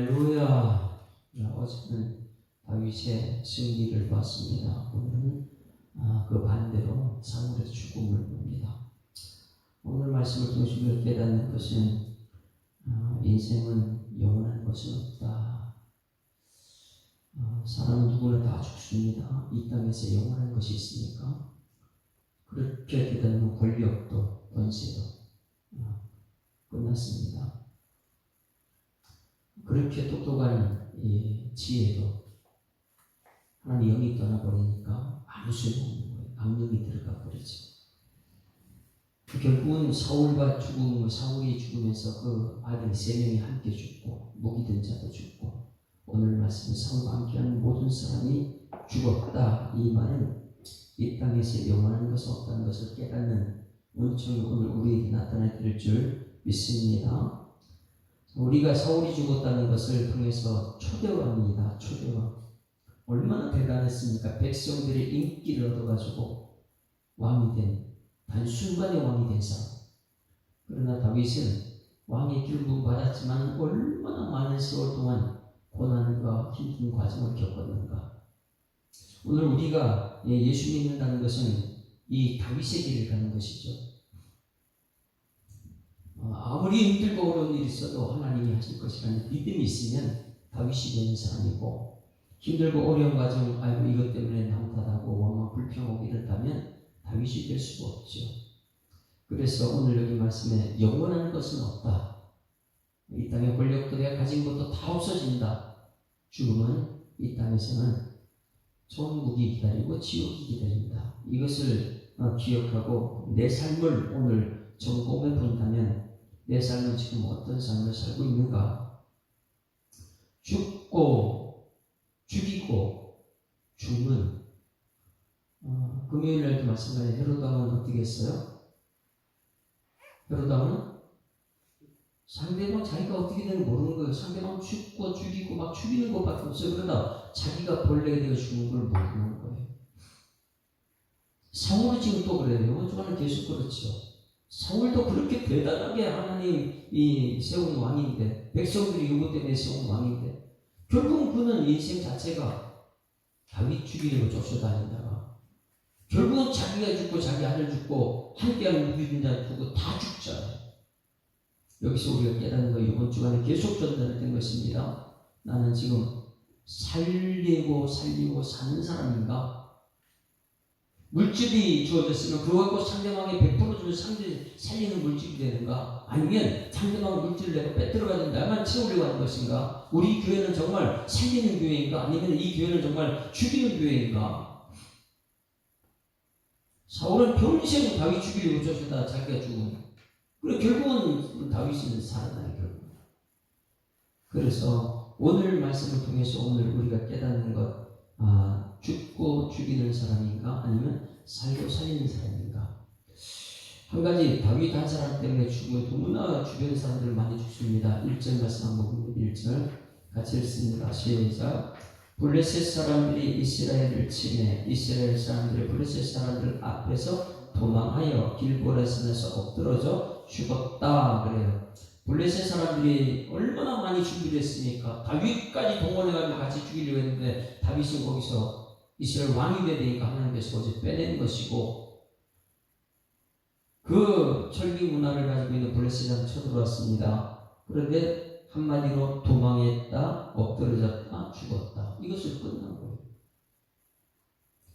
할렐루야. 어제는 다윗의 승리를 봤습니다. 오늘은 그 반대로 사울의 죽음을 봅니다. 오늘 말씀을 통해서 우리가 깨닫는 것은 인생은 영원한 것은 없다. 사람은 누구나 다 죽습니다. 이 땅에서 영원한 것이 있으니까. 그렇게 깨닫는 권력도 권세도 끝났습니다. 그렇게 똑똑한 지혜도 하나님 영이 떠나버리니까 아무 소용없는 거예요. 악령이 들어가 버리죠. 결국은 사울이 죽으면서 그 아들 3명이 함께 죽고 무기든 자도 죽고, 오늘 말씀은 사울과 함께하는 모든 사람이 죽었다. 이 말은 이 땅에서 영원한 것은 없다는 것을 깨닫는 은총이 오늘 우리에게 나타날 줄 믿습니다. 우리가 사울이 죽었다는 것을 통해서 초대왕입니다. 초대왕. 얼마나 대단했습니까? 백성들의 인기를 얻어가지고 왕이 된, 단순간에 왕이 된 사람. 그러나 다윗은 왕의 기름을 받았지만 얼마나 많은 세월 동안 고난과 힘든 과정을 겪었는가. 오늘 우리가 예수 믿는다는 것은 이 다윗의 길을 가는 것이죠. 아무리 힘들고 어려운 일이 있어도 하나님이 하실 것이라는 믿음이 있으면 다윗이 되는 사람이고, 힘들고 어려운 과정, 이것 때문에 남탓하고 원망 불평하고 이렇다면 다윗이 될 수가 없죠. 그래서 오늘 여기 말씀에 영원한 것은 없다. 이 땅의 권력도 내가 가진 것도 다 없어진다. 죽음은 이 땅에서는 천국이 기다리고 지옥이 기다린다. 이것을 기억하고 내 삶을 오늘 점검해 본다면 내 삶은 지금 어떤 삶을 살고 있는가? 죽고 죽이고 죽는, 금요일 날도 마찬가지로 헤롯 왕은 어떻게 했어요? 헤롯 왕은 상대방 자기가 어떻게 되는지 모르는 거예요. 상대방 죽고 죽이고 막 죽이는 것밖에 없어요. 그러다 자기가 벌레가 되어 죽는 걸 모르는 거예요. 사울은 지금 또 그래요. 요즘은 계속 그렇죠. 사울도 그렇게 대단하게 하나님이 세운 왕인데, 백성들이 요구 때문에 세운 왕인데, 결국은 그는 인생 자체가 다윗 죽이려고 쫓아다닌다가 결국은 자기가 죽고 자기 아들 죽고 함께하는 무기든 자 죽고 다 죽잖아요. 여기서 우리가 깨닫는 거 이번 주간에 계속 전달된 것입니다. 나는 지금 살리고 사는 사람인가? 물질이 주어졌으면 그거 갖고 상대방에 100% 주면 상대 살리는 물질이 되는가? 아니면 상대방 물질을 내가 빼들어가지고 나만 채우려고 하는 것인가? 우리 교회는 정말 살리는 교회인가? 아니면 이 교회는 정말 죽이는 교회인가? 사울은 평생 다윗 죽이려고 쫓아다 자기가 죽은. 그리고 결국은 다윗은 살아나요. 결국. 그래서 오늘 말씀을 통해서 오늘 우리가 깨닫는 것, 죽고 죽이는 사람인가? 아니면 살고 살리는 사람인가? 한 가지, 다윗 한 사람 때문에 죽고 너무나 주변 사람들 많이 죽습니다. 1절 말씀 한번 보면 1절 같이 읽습니다. 시작. 블레셋 사람들이 이스라엘을 치매 이스라엘 사람들이 블레셋 사람들 앞에서 도망하여 길보라 산에서 엎드러져 죽었다. 그래요. 블레셋 사람들이 얼마나 많이 준비를 했습니까? 다윗까지 동원해가지고 같이 죽이려고 했는데 다윗은 거기서 이스라엘 왕이 되니까 하나님께서 거기서 빼낸 것이고, 그 철기 문화를 가지고 있는 블레셋 사람이 쳐들어왔습니다. 그런데 한마디로 도망했다, 엎드러졌다, 죽었다. 이것을 끝난 거예요.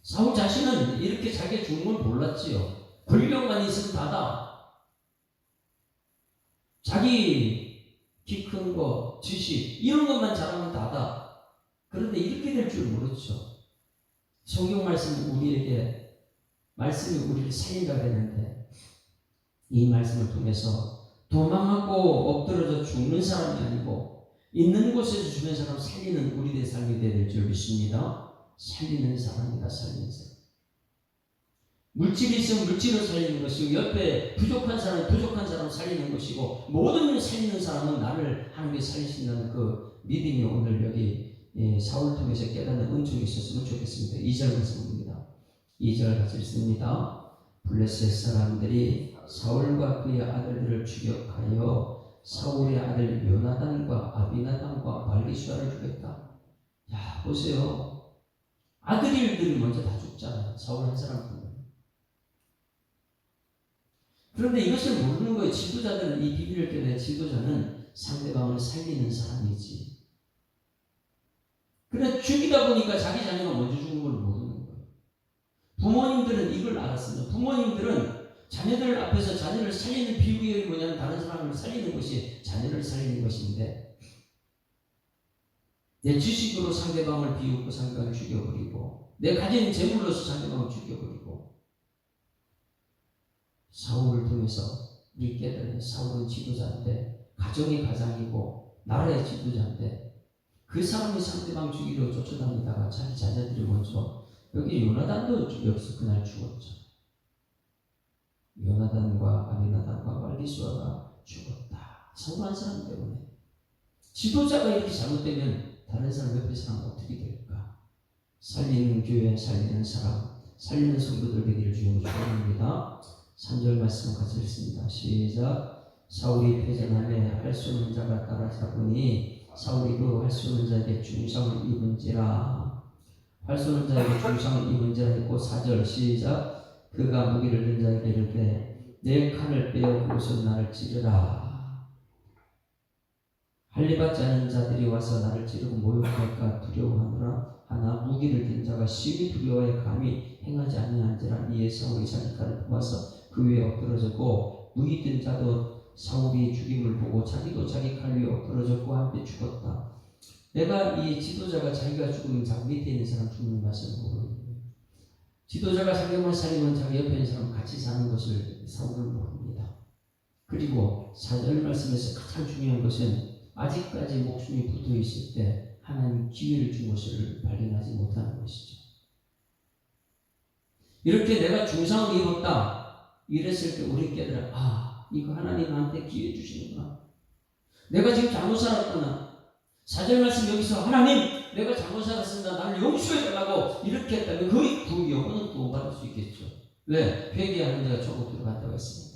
사울 자신은 이렇게 자기가 죽는 걸 몰랐지요. 권력만 있으면 다다. 자기 키 큰 거, 지식 이런 것만 잘하면 다다. 그런데 이렇게 될 줄 모르죠. 성경 말씀은 말씀이 우리를 살린다고 했는데, 이 말씀을 통해서 도망하고 엎드러져 죽는 사람이 아니고 있는 곳에서 주변 사람 살리는 우리들의 삶이 되어야 될 줄 믿습니다. 살리는 사람이다. 살리는 사람. 물질이 있으면 물질을 살리는 것이고, 옆에 부족한 사람 살리는 것이고, 모든 걸 살리는 사람은 나를 하나님께 살리신다는 그 믿음이 오늘 여기 사울을 통해서 깨닫는 은총이 있었으면 좋겠습니다. 2절 말씀입니다. 2절 같이 읽습니다. 블레셋 사람들이 사울과 그의 아들들을 추격하여 사울의 아들 요나단과 아비나단과 말기수아를 죽였다. 야, 보세요. 아들들이 먼저 다 죽잖아요. 사울 한 사람 때문에. 그런데 이것을 모르는 거예요. 지도자들은, 이 비밀을 깨달은 지도자는 상대방을 살리는 사람이지. 그래 죽이다 보니까 자기 자녀가 먼저 죽는 걸 모르는 거예요. 부모님들은 이걸 알았습니다. 부모님들은 자녀들 앞에서 자녀를 살리는 비유가 뭐냐면 다른 사람을 살리는 것이 자녀를 살리는 것인데, 내 지식으로 상대방을 비웃고 상대방을 죽여버리고, 내 가진 재물로서 상대방을 죽여버리고. 사울을 통해서 우리 깨달은 사울은 지도자인데, 가정의 가장이고 나라의 지도자인데, 그 사람이 상대방 죽이려 쫓아다니다가 자기 자녀들이 먼저, 여기 요나단도 여기서 그날 죽었죠. 요나단과 아비나단과 말기수아가 죽었다. 사울 한 사람 때문에. 지도자가 이렇게 잘못되면 다른 사람, 옆에 사람은 어떻게 될까? 살리는 교회, 살리는 사람, 살리는 성도들 되기를 주님으로 축원합니다. 3절 말씀 같이 읽습니다. 시작. 사울이 패전함에 할 수 없는 자가 따라잡으니 사울이 그 할 수 없는 자에게 중상을 입은지라. 할 수 없는 자에게 중상을 입은지라 했고, 4절 시작. 그가 무기를 든 자에게 이르되 내 칼을 빼어 그것으로 나를 찌르라. 할례받지 않은 자들이 와서 나를 찌르고 모욕할까 두려워하노라. 하나 무기를 든 자가 심히 두려워해 감히 행하지 아니한지라. 이에 사울이 자기 칼을 뽑아서 그 위에 엎드러졌고, 무기 든 자도 사울이 죽임을 보고 자기도 자기 칼 위에 엎드러졌고 함께 죽었다. 내가 이 지도자가 자기가 죽으면 자기 밑에 있는 사람 죽는 맛을 모르는 거예요. 지도자가 상대방을 살리면 자기 옆에 있는 사람 같이 사는 것을 사울은 모릅니다. 그리고 4절 말씀에서 가장 중요한 것은 아직까지 목숨이 붙어 있을 때 하나님 기회를 준 것을 발견하지 못하는 것이죠. 이렇게 내가 중상을 입었다 이랬을 때 우리 깨달아, 아, 이거 하나님 나한테 기회 주시는구나. 내가 지금 잘못 살았구나. 4절 말씀 여기서 하나님 내가 잘못 살았습니다. 나를 용서해달라고 이렇게 했다면 그 영혼은 구원받을 수 있겠죠. 왜? 회개하는 자가 천국 들어간다고 했습니다.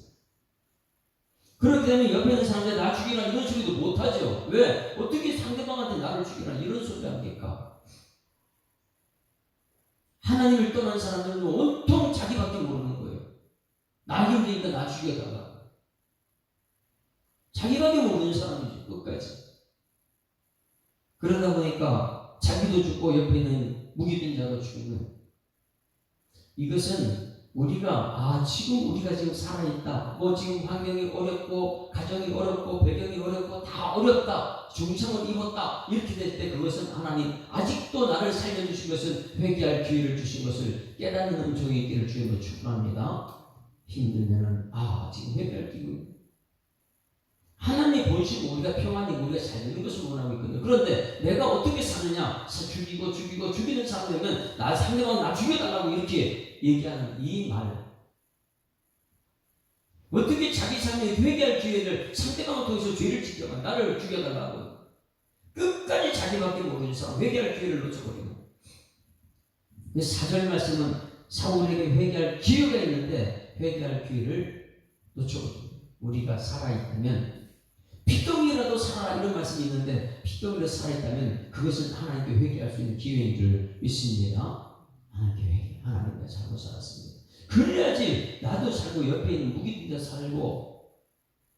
그렇게 되면 옆에 있는 사람들 나 죽이라 이런 소리도 못하죠. 왜? 어떻게 상대방한테 나를 죽이라 이런 소리 합니까? 하나님을 떠난 사람들은 온통 자기밖에 모르는 거예요. 나 힘드니까 나 죽여달라. 자기밖에 모르는 사람이죠. 끝까지. 그러다 보니까 자기도 죽고 옆에 있는 무기든 자도 죽는. 이것은 우리가 지금 우리가 지금 살아있다. 지금 환경이 어렵고 가정이 어렵고 배경이 어렵고 다 어렵다. 중상을 입었다. 이렇게 될 때 그것은 하나님 아직도 나를 살려주신 것은 회개할 기회를 주신 것을 깨닫는 음성이 있기를 주님으로 축원합니다. 힘들면은 지금 회개할 기회. 하나님이 보시고 우리가 평안히 우리가 잘 되는 것을 원하고 있거든요. 그런데 내가 어떻게 사느냐? 죽이는 사람 되면 나 상대방 나 죽여달라고 이렇게 얘기하는 이 말. 어떻게 자기 삶에 회개할 기회를 상대방을 통해서 죄를 지켜가 나를 죽여달라고 끝까지 자기밖에 모르는 사람 회개할 기회를 놓쳐버리는. 4절 말씀은 사울에게 회개할 기회가 있는데 회개할 기회를 놓쳐버립니다. 우리가 살아있다면 피덩이라도 살아라 이런 말씀이 있는데 피덩이라도 살아있다면 그것은 하나님께 회개할 수 있는 기회인 줄 믿습니다. 하나님께 회개. 하나님 내가 잘못 살았습니다. 그래야지 나도 살고 옆에 있는 무기들도 살고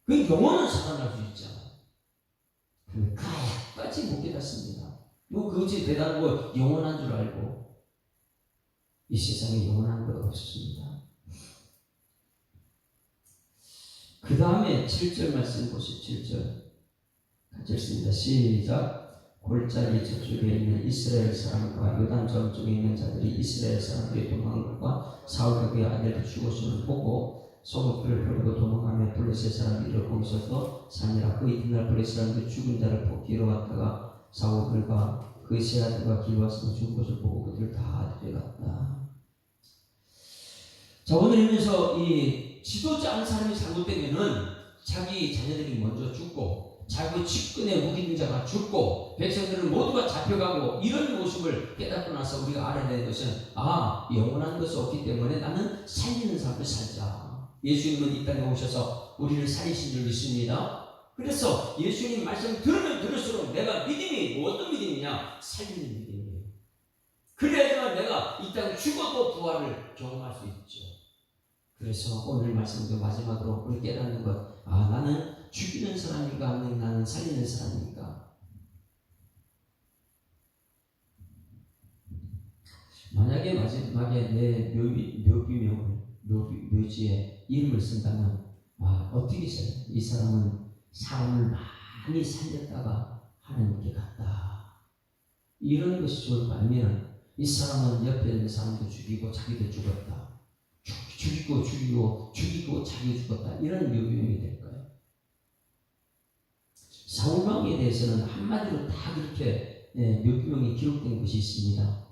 그 영혼은 살아날 수 있잖아. 근데 그것까지 못 깨닫습니다. 그것이 대단하고 영원한 줄 알고 이 세상에 영원한 것 없습니다. 그 다음에 7절 말씀 보시죠. 7절 같이 읽습니다. 시작. 골짜기 저쪽에 있는 이스라엘 사람과 요단 저쪽에 있는 자들이 이스라엘 사람들이 도망한 것과 사울과 그의 아들이 죽었음을 보고 소금불을 버리고 도망하며 블레셋 사람들이 거기서도 사니라. 그 이튿날 블레셋 사람들이 죽은 자를 뽑기로 왔다가 사울과 그 세 아들과 길와서 죽은 것을 보고 그들을 다 데려갔다. 자, 오늘 이면서 이 지도자 한 사람이 잘못되면은 자기 자녀들이 먼저 죽고 자기 측근의 무기든 자가 죽고 백성들은 모두가 잡혀가고 이런 모습을 깨닫고 나서 우리가 알아야 되는 것은 영원한 것이 없기 때문에 나는 살리는 삶을 살자. 예수님은 이 땅에 오셔서 우리를 살리신 줄 믿습니다. 그래서 예수님 말씀 들으면 들을수록 내가 믿음이 어떤 믿음이냐? 살리는 믿음이에요. 그래야지만 내가 이 땅에 죽어도 부활을 경험할 수 있죠. 그래서 오늘 말씀도 마지막으로 우리 깨닫는 것, 나는 죽이는 사람인가 아니면 나는 살리는 사람인가? 만약에 마지막에 내 묘지에 이름을 쓴다면 어떻게 써요? 이 사람은 사람을 많이 살렸다가 하나님께 갔다. 이런 것이 좋을까? 아니면 이 사람은 옆에 있는 사람도 죽이고 자기도 죽었다. 죽이고 자기도 죽었다. 이런 묘비명이 될까요? 사울왕에 대해서는 한마디로 다 그렇게 묘비명이 기록된 것이 있습니다.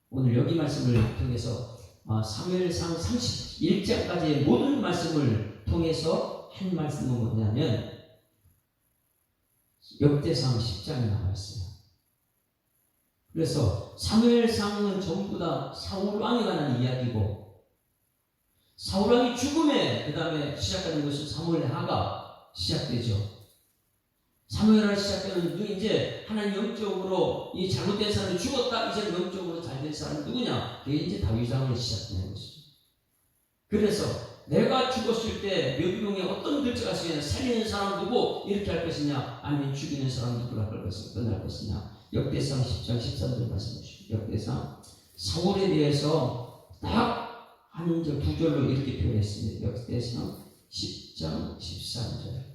오늘 여기 말씀을 통해서 사무엘상 31장까지의 모든 말씀을 통해서 한 말씀은 뭐냐면 역대상 10장이 나와 있어요. 그래서 사무엘상은 전부 다 사울왕에 관한 이야기고, 사울왕이 죽음에 그 다음에 시작하는 것은 사무엘하가 시작되죠. 사무엘하가 시작되는 이제 하나님 영적으로 이 잘못된 사람이 죽었다. 이제 영적으로 잘된 사람이 누구냐? 그게 이제 다윗왕으로 시작되는 것이죠. 그래서 내가 죽었을 때 묘비명에 어떤 글자가 쓰이냐? 살리는 사람 누구 이렇게 할 것이냐? 아니면 죽이는 사람 누구로 할 것이냐? 끝날 것이냐? 역대상 10장 13절 말씀 보시죠. 역대상 사울에 대해서 딱 한 절, 두 절로 이렇게 표현했습니다. 역대상 10장 13절.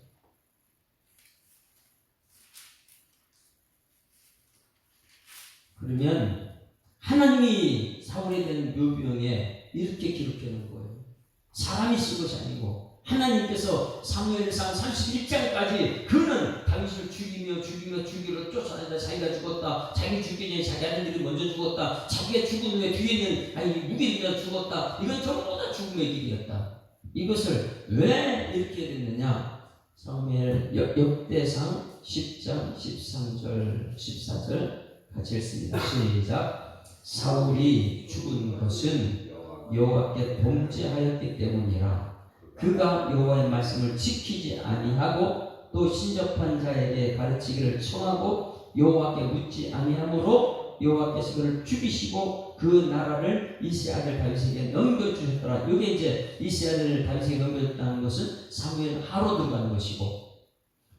그러면 하나님이 사울에 대한 묘비명에 이렇게 기록해 놓은 거예요. 사람이 쓴 것이 아니고 하나님께서 사무엘상 31장까지 그는 다윗을 죽이러 쫓아다니다 자기가 죽었다. 자기 죽기 전에 자기 아들들이 먼저 죽었다. 자기가 죽은 후에 뒤에 있는 무기들이 죽었다. 이건 전부 다 죽음의 길이었다. 이것을 왜 이렇게 됐느냐? 사무엘 역대상 10장 13절 14절 같이 읽습니다. 시작. 사울이 죽은 것은 여호와께 범죄하였기 때문이라. 그가 여호와의 말씀을 지키지 아니하고 또 신접한 자에게 가르치기를 청하고 여호와께 묻지 아니하므로 여호와께서 그를 죽이시고 그 나라를 이세 아들 다윗에게 넘겨주셨더라. 이게 이제 이세 아들 다윗에게 넘겨줬다는 것은 사무엘하로 들어가는 것이고,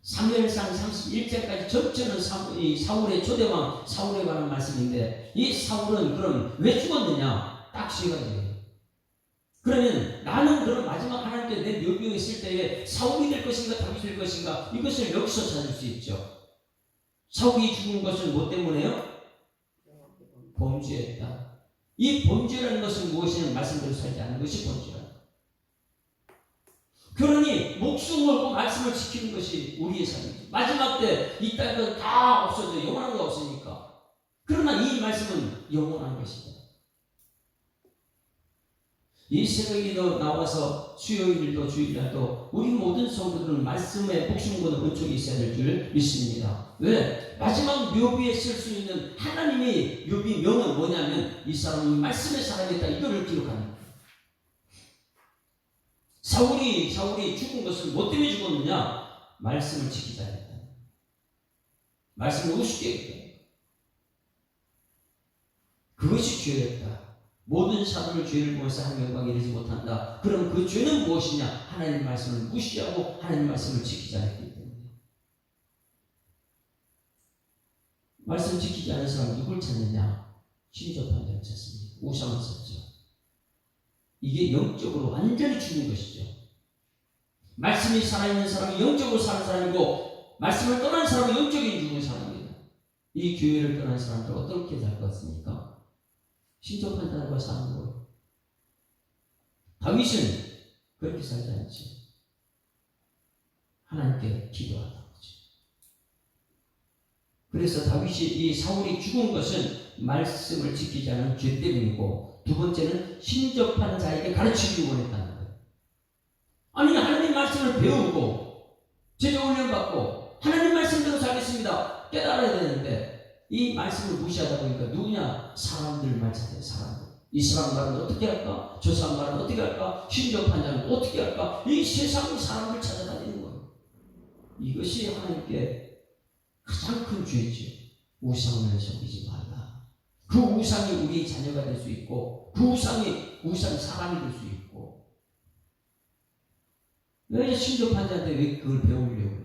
사무엘상 31장까지 전체는 사울의 초대왕 사울에 관한 말씀인데, 이 사울은 그럼 왜 죽었느냐? 딱 세 가지예요. 그러면 나는 그럼 마지막 하나님께 내 묘비에 있을 때에 사울이 될 것인가 다윗이 될 것인가, 이것을 여기서 찾을 수 있죠. 사울이 죽은 것은 뭐 때문에요? 범죄했다. 이 범죄라는 것은 무엇이냐면 말씀대로 살지 않는 것이 범죄다. 그러니 목숨 걸고 말씀을 지키는 것이 우리의 삶이죠. 마지막 때 이 땅은 다 없어져. 영원한 거 없으니까. 그러나 이 말씀은 영원한 것이다. 이 새벽에도 나와서 수요일도 주일날도 우리 모든 성도들은 말씀에 목숨 거는 은총이 있어야 될 줄 믿습니다. 왜? 마지막 묘비에 쓸 수 있는 하나님의 묘비 명은 뭐냐면 이 사람이 말씀의 사람이다. 이거를 기록하는 거예요. 사울이 죽은 것은 뭐 때문에 죽었느냐? 말씀을 지키자 했다. 말씀을 우습게 했다. 그것이 죄였다. 모든 사람을 죄를 보면서 하나님 영광에 이르지 못한다. 그럼 그 죄는 무엇이냐? 하나님 말씀을 무시하고 하나님 말씀을 지키지 않았기 때문에. 말씀 지키지 않은 사람 누굴 찾느냐? 신접한 자를 찾습니다. 우상을 찾죠. 이게 영적으로 완전히 죽는 것이죠. 말씀이 살아있는 사람이 영적으로 사는 사람이고, 말씀을 떠난 사람은 영적인 죽은 사람입니다. 이 교회를 떠난 사람들 어떻게 살 것 같습니까? 신접한 자들과 사는 거예요. 다윗은 그렇게 살지 않지. 하나님께 기도하다 거죠. 그래서 다윗이 이 사울이 죽은 것은 말씀을 지키지 않은 죄 때문이고, 두 번째는 신접한 자에게 가르치기를 원했다는 거예요. 아니, 하나님 말씀을 배우고 제자 훈련 받고 하나님 말씀대로 살겠습니다 깨달아야 되는데, 이 말씀을 무시하다 보니까 누구냐? 사람들 말 찾아요. 사람들. 이 사람 말은 어떻게 할까? 저 사람 말은 어떻게 할까? 신접한 자는 어떻게 할까? 이 세상 사람들 찾아다니는 거예요. 이것이 하나님께 가장 큰 죄죠. 우상을 섬기지 말라. 그 우상이 우리 자녀가 될 수 있고, 그 우상이 우상 사람이 될 수 있고. 왜 신접한 자한테 왜 그걸 배우려고 해요?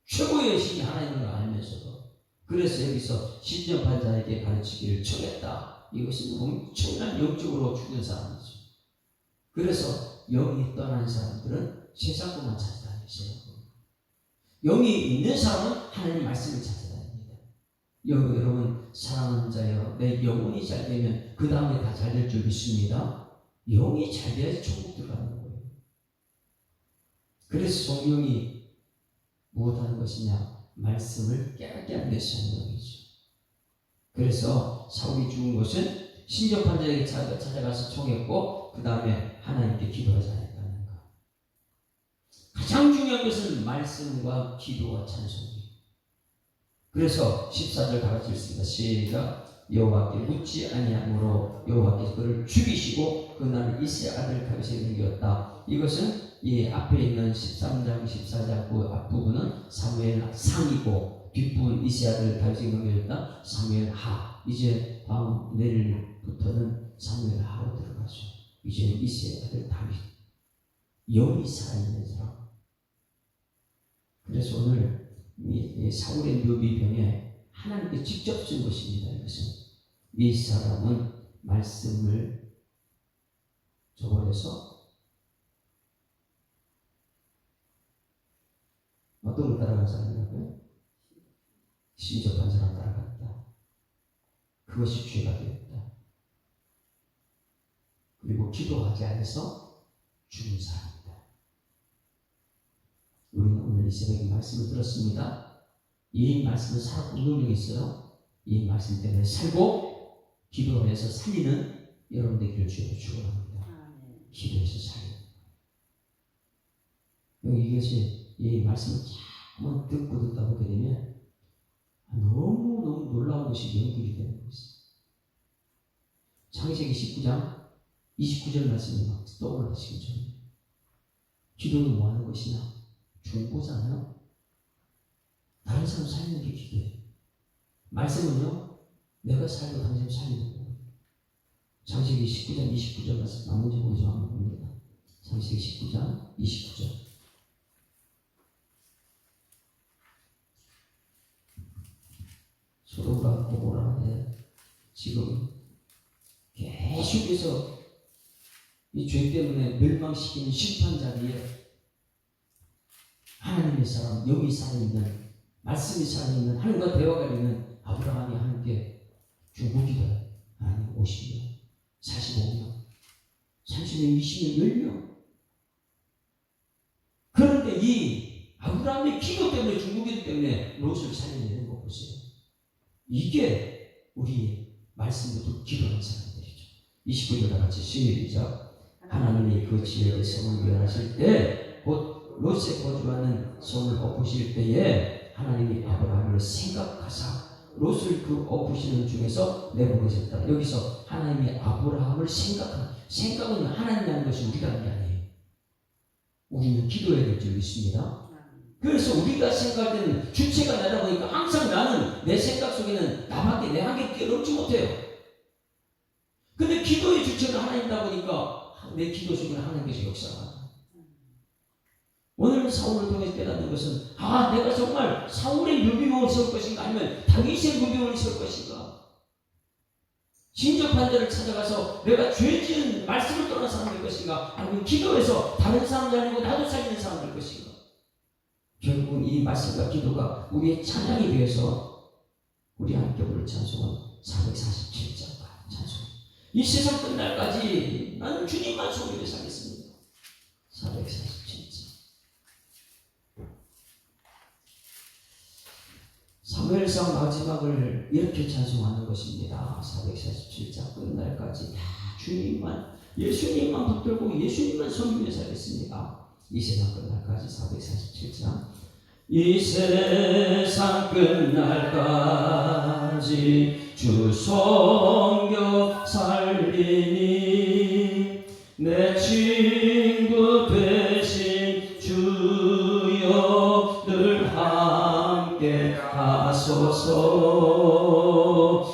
최고의 신이 하나님인 걸 알면서도. 그래서 여기서 신접한 자에게 가르치기를 청했다. 이것은 엄청난 영적으로 죽은 사람이죠. 그래서 영이 떠난 사람들은 세상 것만 찾아다니세요. 영이 있는 사람은 하나님 말씀을 찾아다닙니다. 여러분 사랑하는 자여, 내 영혼이 잘 되면 그 다음에 다 잘 될 줄 믿습니다. 영이 잘 돼야지 천국 들어가는 거예요. 그래서 성령이 무엇하는 것이냐? 말씀을 깨닫게 하는 것이 성령이죠. 그래서 사울이 죽은 것은 신접한 자에게 찾아가서 청했고, 그 다음에 하나님께 기도하지 않았다는 것. 가장 중요한 것은 말씀과 기도와 찬송이에요. 그래서 14절 다 같이 읽습니다. 시작. 여호와께 묻지 아니함으로 여호와께서 그를 죽이시고 그날 이세 아들 다윗에게 넘겼다. 이것은 이 앞에 있는 13장 14장 그 앞부분은 사무엘 상이고, 뒷부분 이세 아들 다윗에게 넘겼다. 사무엘 하. 이제 다음 내일부터는 사무엘 하로 들어가죠. 이제 이세 아들 다윗. 영이 살아있는 사람. 그래서 오늘 이 사울의 묘비병에 하나님께 직접 쓴 것입니다. 이것은 이 사람은 말씀을 저버려서 어떤 걸 따라간 사람이라고요? 신접한 사람 따라갔다. 그것이 죄가 되었다. 그리고 기도하지 않아서 죽은 사람이다. 우리는 오늘 이 새벽에 말씀을 들었습니다. 이 말씀은 살아있는 능력이 있어요. 이 말씀 때문에 살고 기도해서 살리는 여러분들 되기를 주여 축원합니다. 기도해서 살리는. 이것이 이 말씀을 한번 듣다 보게 되면 너무 놀라운 것이 연결이 되는 것이죠. 창세기 19장 29절 말씀이 막 떠올라시기 전에 기도는 뭐 하는 것이냐? 중보잖아요. 다른 사람 살리는 게 기도예요. 말씀은요, 내가 살고 당신 살리는 거예요. 창세기 19장 29절 말씀 나머지 보죠. 한번 봅니다. 창세기 19장 29절. 소돔과 고모라에 지금 계속해서 이 죄 때문에 멸망시키는 심판 자리에 하나님의 사람, 영이 살아있는, 말씀이 살아있는, 하나님과 대화가 있는 아브라함이 하나님께 중보기도해요. 하나님 50년, 45년, 30년, 20년, 10년. 그런데 이 아브라함의 기도 때문에, 중보기도 때문에 롯을 살려내는 거 보세요. 이게 우리 말씀부터 기도하는 사람들이죠. 29절 다 같이 시작. 하나님이 그 지역의 성을 멸하실 때, 곧 롯에 거주하는 성을 엎으실 때에 하나님이 아브라함을 생각하사 롯을 그 엎으시는 중에서 내보내셨다. 여기서 하나님이 아브라함을 생각은 하나님이 하는 것이 우리가 하는 게 아니에요. 우리는 기도해야 될 줄 믿습니다. 그래서 우리가 생각할 때는 주체가 나다 보니까 항상 나는 내 생각 속에는 나밖에 내 한계 뛰어넘지 못해요. 근데 기도의 주체가 하나님이다 보니까 내 기도 속에는 하나님께서 역사가. 오늘 사울을 통해 깨닫는 것은 내가 정말 사울의 묘비명을 세울 것인가 아니면 다윗의 묘비명을 세울 것인가. 진접한 자를 찾아가서 내가 죄 지은 말씀을 떠난 사람 될 것인가 아니면 기도해서 다른 사람 살리고 나도 살리는 사람 될 것인가. 결국은 이 말씀과 기도가 우리의 찬양이 되어서 우리 함께 부를 찬송은 447장 찬송. 이 세상 끝날까지 나는 주님만 소리를 살겠습니다. 447장. 사무엘상 마지막을 이렇게 찬송하는 것입니다. 447장 끝날까지 다 주님만, 예수님만 붙들고 예수님만 섬기며 살겠습니다. 이 세상 끝날까지 447장. 이 세상 끝날까지 주 섬겨 살리니 내 친구 되신 주여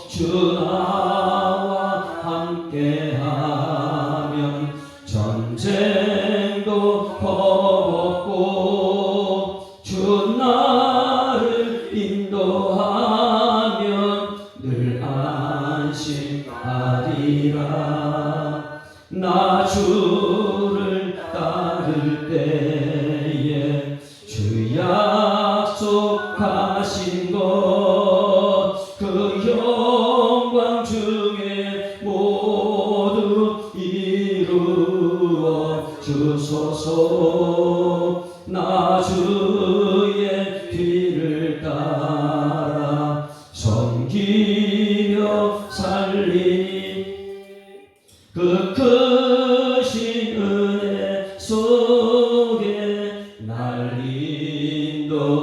주 나와 함께하면 전쟁도 겁없고 주 나를 인도하면 늘 안심하리라. 나 주를 따를 때에 주 약속하신 것 그 영광 중에 모두 이루어 주소서. 나 주의 뒤를 따라 섬기며 살리니 그 크신 은혜 속에 날 인도하소서.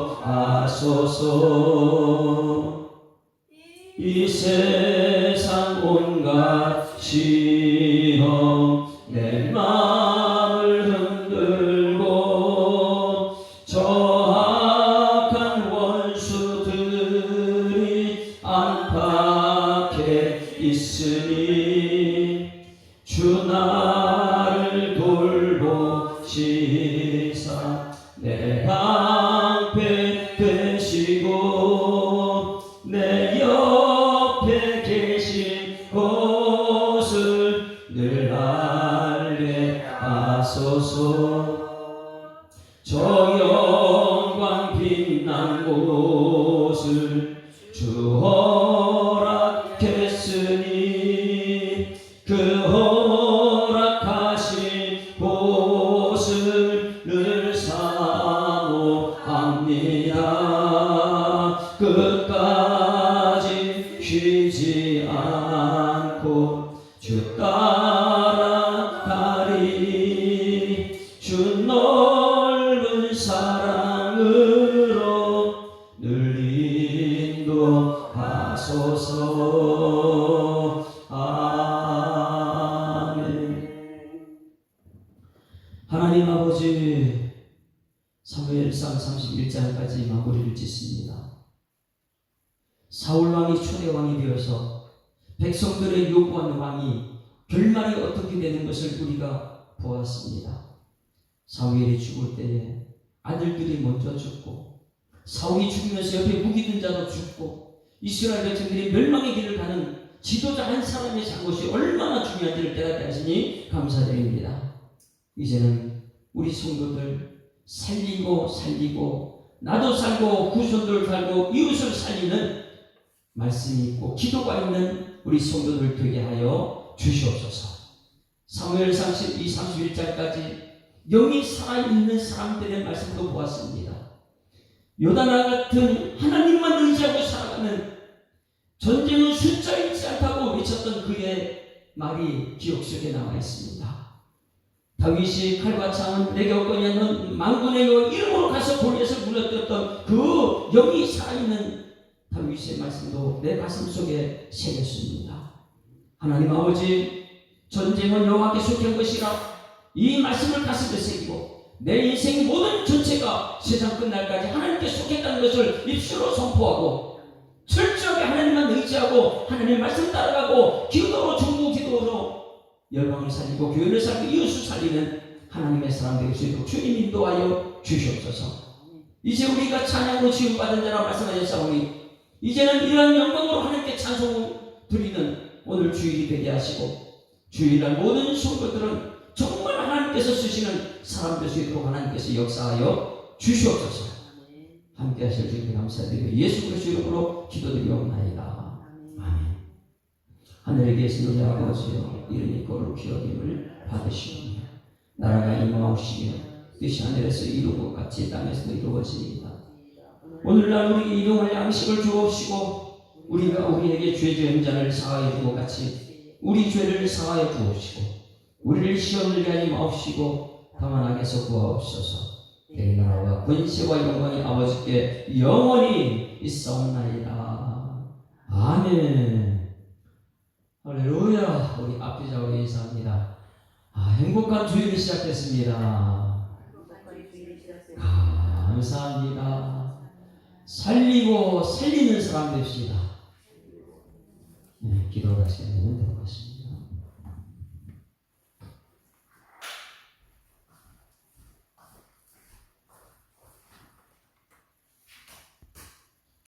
이 세상 온갖 시험 내 마음을 흔들고 저악한 원수들이 안팎에 있으니 주 나를 돌보시사 내 방패 되시고 내 옆에 계신 곳을 늘 알게 하소서. 저 영광 빛난 곳을 주 허락했으니 그 허락하신 곳을 늘 사모합니다. 끝까지 쉬지 않고 주 따라가리. 주 넓은 사랑으로 늘 인도하소서. 아멘. 하나님 아버지, 사무엘상 31장까지 마무리를 짓습니다. 사울왕이 초대왕이 되어서 백성들의 요구한 왕이 결말이 어떻게 되는 것을 우리가 보았습니다. 사무엘이 죽을 때에 아들들이 먼저 죽고 사울이 죽으면서 옆에 무기 든 자도 죽고 이스라엘 백성들이 멸망의 길을 가는 지도자 한 사람의 잘못이 얼마나 중요한지를 깨닫게 하시니 감사드립니다. 이제는 우리 성도들 살리고 나도 살고 후손들 살고 이웃을 살리는 말씀이 있고 기도가 있는 우리 성도들 되게 하여 주시옵소서. 사무엘상 12, 31장까지 영이 살아있는 사람들의 말씀도 보았습니다. 요단아 같은 하나님만 의지하고 살아가는 전쟁은 숫자 있지 않다고 외쳤던 그의 말이 기억 속에 남아 있습니다. 다윗이 칼과 창은 내게 없거니 하는 만군의 여호와 이름으로 가서 골리앗을 물러뜨렸던 그 영이 살아있는 다윗의 말씀도 내 가슴 속에 새겼습니다. 하나님 아버지, 전쟁은 여호와께 속한 것이라 이 말씀을 가슴에 새기고 내 인생 모든 전체가 세상 끝날까지 하나님께 속했다는 것을 입술로 선포하고 철저하게 하나님만 의지하고 하나님의 말씀 따라가고 기도로 중보 기도로 열방을 살리고 교회를 살리고 이웃을 살리는 하나님의 사람 되게 수 있도록 주님 인도하여 주시옵소서. 이제 우리가 찬양으로 지음받은 자라 말씀하셨사오니 이제는 이러한 영광으로 하나님께 찬송을 드리는 오늘 주일이 되게 하시고 주일날 모든 성도들은 정말 하나님께서 쓰시는 사람 될 수 있도록 하나님께서 역사하여 주시옵소서. 함께 하실 주님께 감사드리고 예수 그리스도 이름으로 기도드리옵나이다. 아멘. 하늘에 계신 우리 아버지여, 이름이 거룩히 여김을 받으시오며 나라가 임하옵시며 뜻이 하늘에서 이루고 같이 땅에서도 이루어지이다. 오늘날 우리에게 일용할 양식을 주옵시고 우리가 우리에게 죄 지은 자를 사하여 주고 같이 우리 죄를 사하여 주옵시고 우리를 시험을 들게 하지 마옵시고 다만 악에서 구하옵소서. 내 나라와 권세와 영광이 아버지께 영원히 있사옵나이다. 아멘. 할렐루야. 우리 앞뒤자로 인사합니다. 행복한 주일을 시작했습니다. 감사합니다. 살리고 살리는 사람 됩시다. 네, 기도를 하시면 되는 것 같습니다.